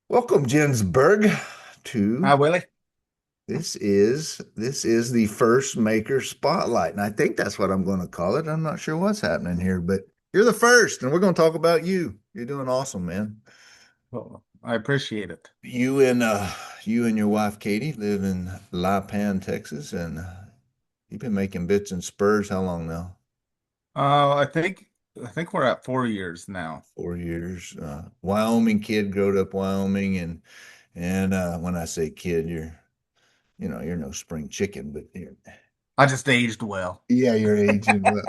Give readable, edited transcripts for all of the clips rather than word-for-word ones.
Welcome, Jens Berg, to Hi, Willie. this is the first maker spotlight, and I think that's what I'm going to call it. I'm not sure what's happening here, but you're the first, and we're going to talk about you. You're doing awesome, man. Well, I appreciate it. You and your wife Katie live in La Pan, Texas, and you've been making bits and spurs how long now? I think we're at 4 years now. 4 years. Wyoming kid, growed up Wyoming, and when I say kid, you're no spring chicken, but I just aged well. yeah, you're aging well.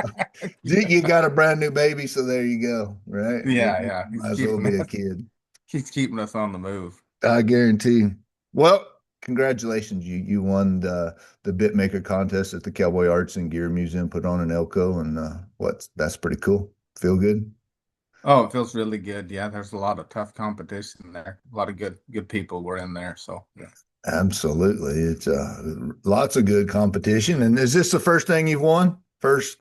You got a brand new baby, so there you go, right? Yeah, yeah. Might as well be a kid. He's keeping us on the move. I guarantee. Well, congratulations. You won the bit maker contest at the Cowboy Arts and Gear Museum put on in Elko, and that's pretty cool. Feel good? Oh, it feels really good. Yeah, there's a lot of tough competition there. A lot of good people were in there. So yeah. Absolutely. It's lots of good competition. And is this the first thing you've won? First?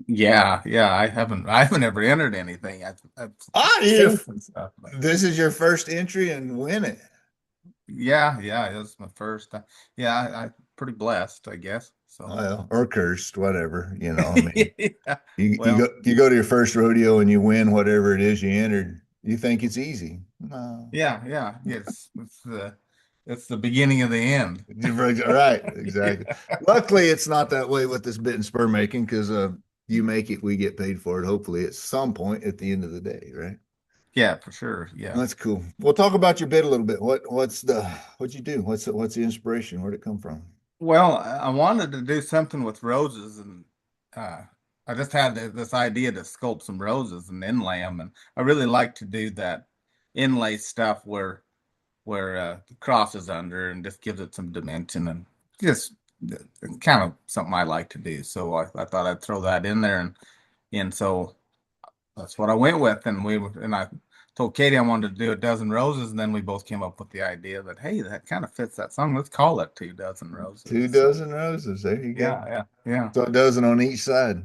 Yeah, yeah. I haven't ever entered anything. I've Ah, seen some stuff, but this is your first entry and win it. yeah, yeah. It was my first. Yeah, I'm pretty blessed, I guess. So Well, or cursed, whatever, I mean. yeah. You go to your first rodeo and you win whatever it is you entered. You think it's easy. No. Yeah, yeah. It's the beginning of the end. Right, exactly. Yeah. Luckily, it's not that way with this bit and spur making because you make it, we get paid for it, hopefully at some point at the end of the day, right? Yeah, for sure. Yeah. That's cool. We'll talk about your bit a little bit. What'd you do? What's the inspiration? Where'd it come from? Well, I wanted to do something with roses, and uh, I just had this idea to sculpt some roses and inlay them, and I really like to do that inlay stuff where the cross is under and just gives it some dimension and just kind of something I like to do. So I thought I'd throw that in there, and so that's what I went with. And I told Katie I wanted to do a dozen roses, and then we both came up with the idea that hey, that kind of fits that song. Let's call it Two Dozen Roses. Two So dozen roses. There you go. yeah, yeah, yeah, So a dozen on each side. So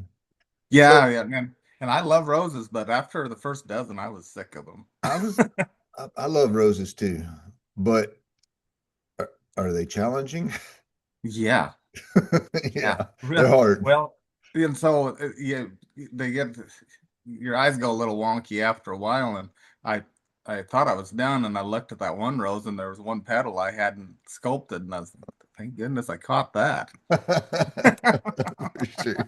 yeah, yeah. And I love roses, but after the first dozen, I was sick of them. I was I love roses too, but are, are they challenging? Yeah, yeah, Yeah, they're real hard. well. And so they get your eyes go a little wonky after a while, and I I thought I was done, and I looked at that one rose, and there was one petal I hadn't sculpted, and I was like, thank goodness I caught that. For sure.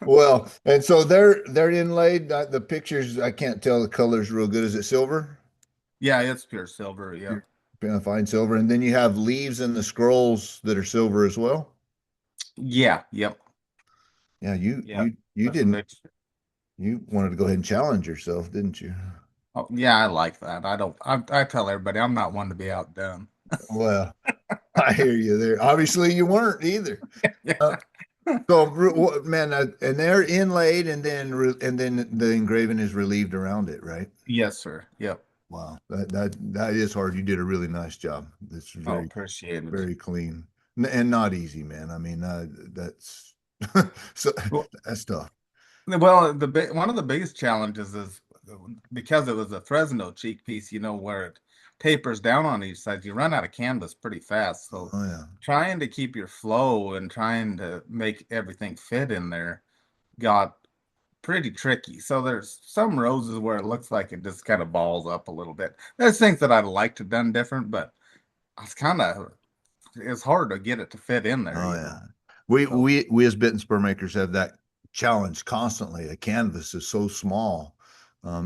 Well, and so they're inlaid. The pictures, I can't tell the colors real good. Is it silver? Yeah, it's pure silver. Yep. Fine silver, and then you have leaves in the scrolls that are silver as well. Yeah. Yep. Yeah, you Yeah. you you That's a didn't mixture. you wanted to go ahead and challenge yourself, didn't you? Oh, yeah, I like that. I don't. I tell everybody I'm not one to be outdone. Well, I hear you there. Obviously, you weren't either. Uh, Yeah. so, man, and they're inlaid, and then the engraving is relieved around it, right? Yes, sir. Yep. Wow, that is hard. You did a really nice job. It's Oh, very appreciate it. very clean and not easy, man. I mean, that's so Well, that's tough. one of the biggest challenges is because it was a Fresno cheek piece, where it tapers down on each side, you run out of canvas pretty fast. So Oh yeah. trying to keep your flow and trying to make everything fit in there got pretty tricky. So there's some roses where it looks like it just kind of balls up a little bit. There's things that I'd like to done different, but it's hard to get it to fit in there, Oh yeah. We So we we as bit and spur makers have that challenge constantly. A canvas is so small,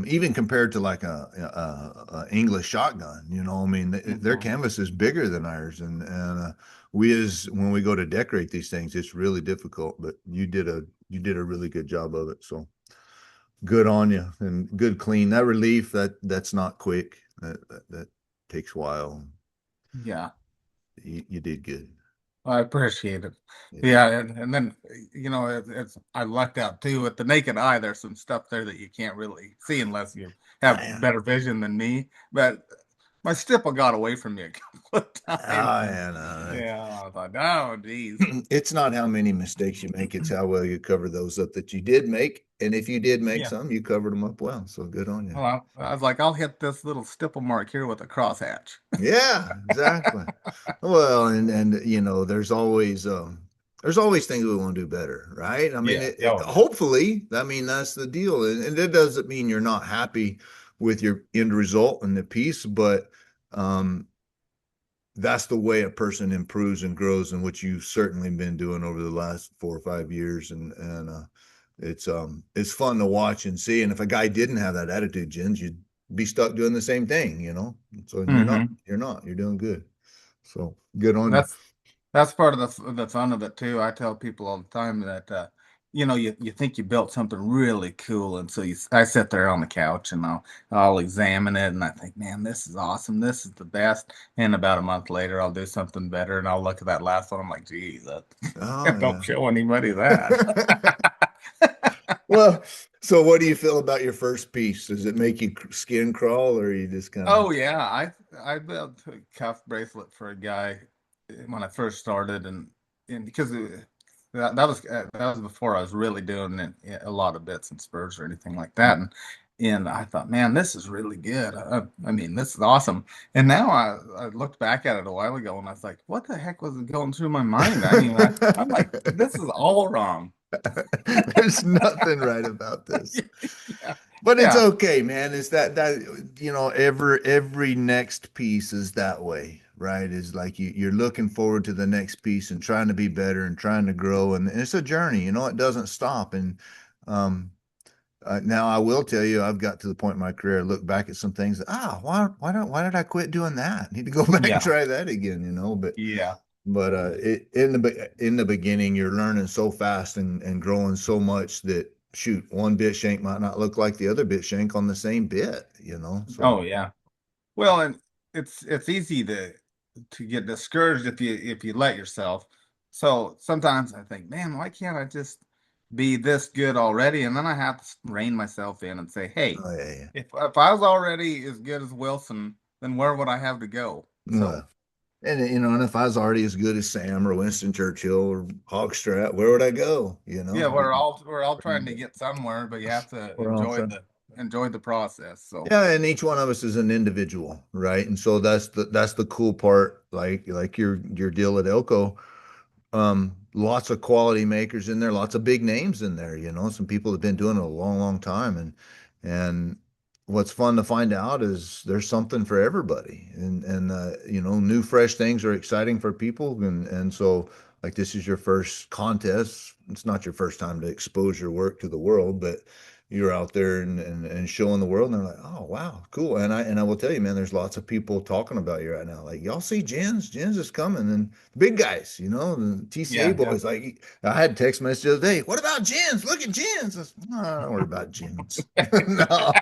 even compared to like a English shotgun. I mean, their mhm. canvas is bigger than ours, and we as when we go to decorate these things, it's really difficult. But you did a really good job of it. So good on you and good clean. That relief that's not quick. That takes a while. Yeah, You did good. I appreciate it. Yeah. Yeah, and then I lucked out too with the naked eye. There's some stuff there that you can't really see unless you Oh, have yeah. better vision than me. But my stipple got away from me a couple of times. Oh, yeah, no, Yeah, I thought, oh, geez. it's not how many mistakes you make, it's how well you cover those up that you did make. And if you did make Yeah. some, you covered them up well. So good on you. Well, I was like, I'll hit this little stipple mark here with a crosshatch. Yeah, exactly. Well, and there's always things we want to do better, right? I mean, Yeah. Oh, yeah. hopefully, I mean that's the deal, and it doesn't mean you're not happy with your end result and the piece, but um, that's the way a person improves and grows, and what you've certainly been doing over the last 4 or 5 years, and it's fun to watch and see. And if a guy didn't have that attitude, Jens, you'd be stuck doing the same thing, you know. So Hmm. you're doing good. So good on you. That's that's part of the fun of it too. I tell people all the time that you think you built something really cool, and so I sit there on the couch and I'll examine it, and I think, man, this is awesome. This is the best. And about a month later, I'll do something better, and I'll look at that last one. I'm like, geez, Oh don't yeah. show anybody that. Well, so what do you feel about your first piece? Does it make you skin crawl, or you just kind of? Oh yeah, I built a cuff bracelet for a guy when I first started, and because that was before I was really doing a lot of bits and spurs or anything like that, and I thought, man, this is really good. I mean, this is awesome. And now I looked back at it a while ago, and I was like, what the heck was going through my mind? I mean, I'm like, this is all wrong. There's nothing right about this. Yeah, But it's yeah. okay, man. It's every next piece is that way, right? Is like you're looking forward to the next piece and trying to be better and trying to grow, and it's a journey. It doesn't stop. And um, now I will tell you, I've got to the point in my career, I look back at some things. Why did I quit doing that? I need to go back and Yeah, try that again. yeah. But in the beginning, you're learning so fast and growing so much that shoot, one bit shank might not look like the other bit shank on the same bit. So Oh yeah. Well, and it's easy to get discouraged if you let yourself. So sometimes I think, man, why can't I just be this good already? And then I have to rein myself in and say, hey, oh yeah, if I was already as good as Wilson, then where would I have to go? yeah. So And if I was already as good as Sam or Winston Churchill or Hogstrat, where would I go? yeah, we're all trying to get somewhere, but you have to We're all enjoy the process. So Yeah, and each one of us is an individual, right? And so that's the cool part, like your deal at Elko. Lots of quality makers in there, lots of big names in there, some people have been doing it a long, long time. And what's fun to find out is there's something for everybody. And new fresh things are exciting for people. And so like this is your first contest. It's not your first time to expose your work to the world, but you're out there and showing the world, and they're like, oh wow, cool. And I will tell you, man, there's lots of people talking about you right now. Like, y'all see Jens is coming, and the big guys, the TCA yeah, yeah. boys. Like, I had a text message the other day. What about Jens? Look at Jens. I said, no, don't worry about Jens. No.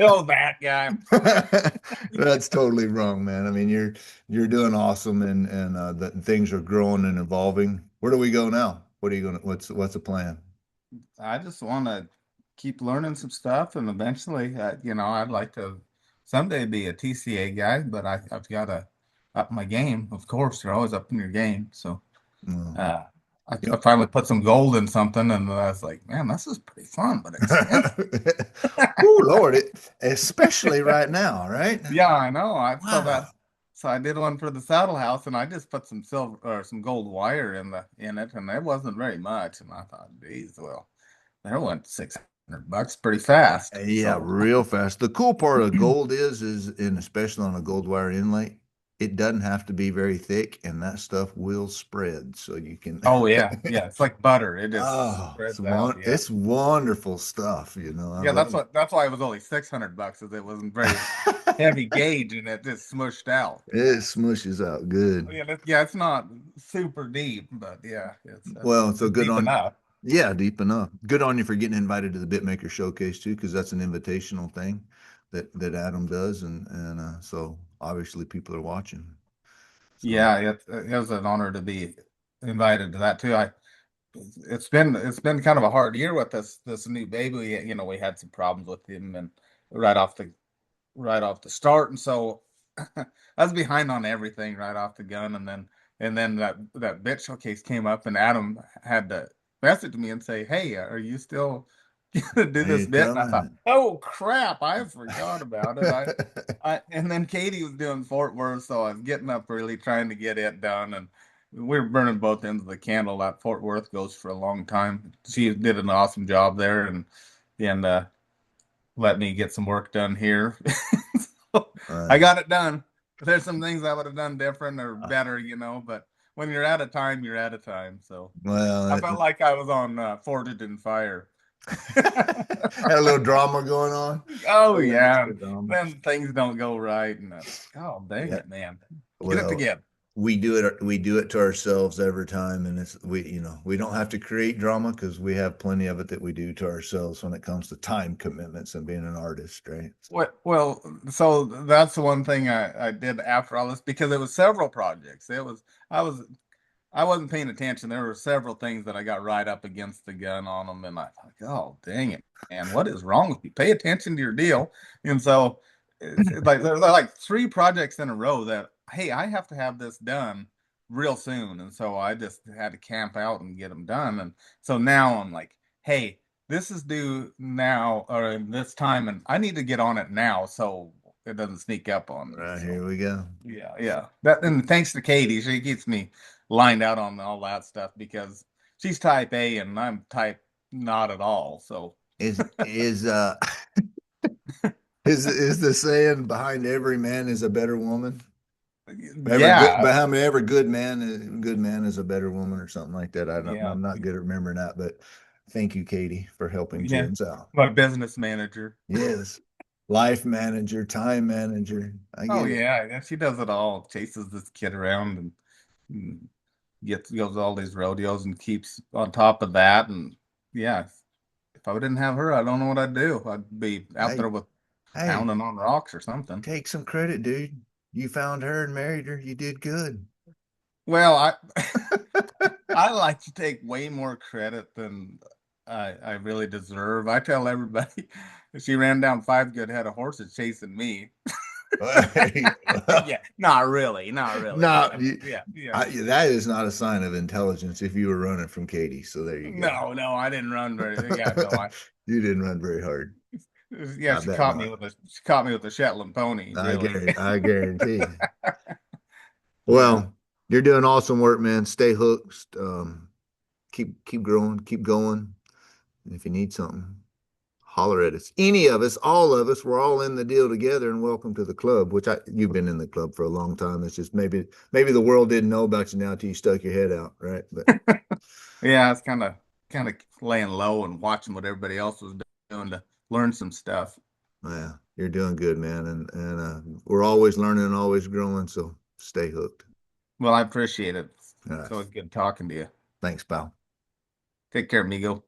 Oh, that guy. That's totally wrong, man. I mean, you're doing awesome, and the things are growing and evolving. Where do we go now? What's the plan? I just want to keep learning some stuff, and eventually, I'd like to someday be a TCA guy, but I've got to up my game. Of course, you're always up in your game. So, Well, uh, you I finally put some gold in something, and I was like, man, this is pretty fun, but expensive. Oh Lord, especially right now, right? Yeah, I know. Wow. So I did one for the saddle house, and I just put some silver or some gold wire in it, and it wasn't very much. And I thought, geez, well, there went $600 pretty fast. Yeah, So. real fast. The cool part of gold is, and especially on a gold wire inlay, it doesn't have to be very thick, and that stuff will spread. So you can. Oh yeah, yeah. It's like butter. It just Oh, spreads out. Yeah. it's wonderful stuff. I Yeah, love that's why it was only $600, is it wasn't very it. heavy gauge and it just smushed out. It smushes out good. Yeah, it's not super deep, but yeah, Well, so it's good deep on, enough. yeah, deep enough. Good on you for getting invited to the Bitmaker Showcase too, because that's an invitational thing that Adam does, and so obviously people are watching. So Yeah, it was an honor to be invited to that too. It's been kind of a hard year with this new baby. We had some problems with him and right off the right off the start, and so I was behind on everything right off the gun, and then that bit showcase came up, and Adam had to message me and say, "Hey, are you still gonna do Are this you bit?" And I thought, coming? "Oh crap, I forgot about it." And then Katie was doing Fort Worth, so I was getting up early trying to get it done, and we were burning both ends of the candle. That Fort Worth goes for a long time. She did an awesome job there, and let me get some work done here. So I Uh, got it done. There's some things I would have done different or better, but when you're out of time, you're out of time. So well, I felt like I was on Forged in Fire. had a little drama going on. A Oh little yeah, extra drama. then things don't go right, and oh dang Yeah. it, man, get it Well, together. we do it to ourselves every time, and we don't have to create drama because we have plenty of it that we do to ourselves when it comes to time commitments and being an artist, right? Well, so that's the one thing I did after all this because it was several projects. I was I wasn't paying attention. There were several things that I got right up against the gun on them, and I thought, "Oh, dang it, man, what is wrong with you? Pay attention to your deal." And so, it's like there's like three projects in a row that, hey, I have to have this done real soon, and so I just had to camp out and get them done. And so now I'm like, hey, this is due now or in this time, and I need to get on it now so it doesn't sneak up on me. Right, So. here we go. Yeah, yeah. That and thanks to Katie, she keeps me lined out on all that stuff because she's type A and I'm type not at all. So Is is the saying behind every man is a better woman? yeah, Every good man is a better woman or something like that. yeah, I'm not good at remembering that, but thank you, Katie, for helping yeah. Jens out. My business manager. Yes. Life manager, time manager. I Oh get it. yeah, yeah, she does it all. Chases this kid around and gets goes to all these rodeos and keeps on top of that. And yeah, if I didn't have her, I don't know what I'd do. I'd be out Hey, there with hey, pounding on rocks or something. take some credit, dude. You found her and married her. You did good. Well, I like to take way more credit than I really deserve. I tell everybody she ran down five good head of horses chasing me. Hey, Yeah, not really, not really. no, Yeah, yeah. that is not a sign of intelligence if you were running from Katie. So there you go. No, no, I didn't run very. Yeah, no, I. You didn't run very hard. Yeah, I bet not. she caught me with a Shetland pony. Really. I guarantee. Yeah. Well, you're doing awesome work, man. Stay hooked. Keep growing, keep going. And if you need something, holler at us. Any of us, all of us, we're all in the deal together. And welcome to the club. You've been in the club for a long time. It's just maybe the world didn't know about you now until you stuck your head out, right? But Yeah, it's kind of laying low and watching what everybody else was doing to learn some stuff. yeah, you're doing good, man. And we're always learning and always growing. So stay hooked. Well, I appreciate it. All It's right. always good talking to you. Thanks, pal. Take care, amigo.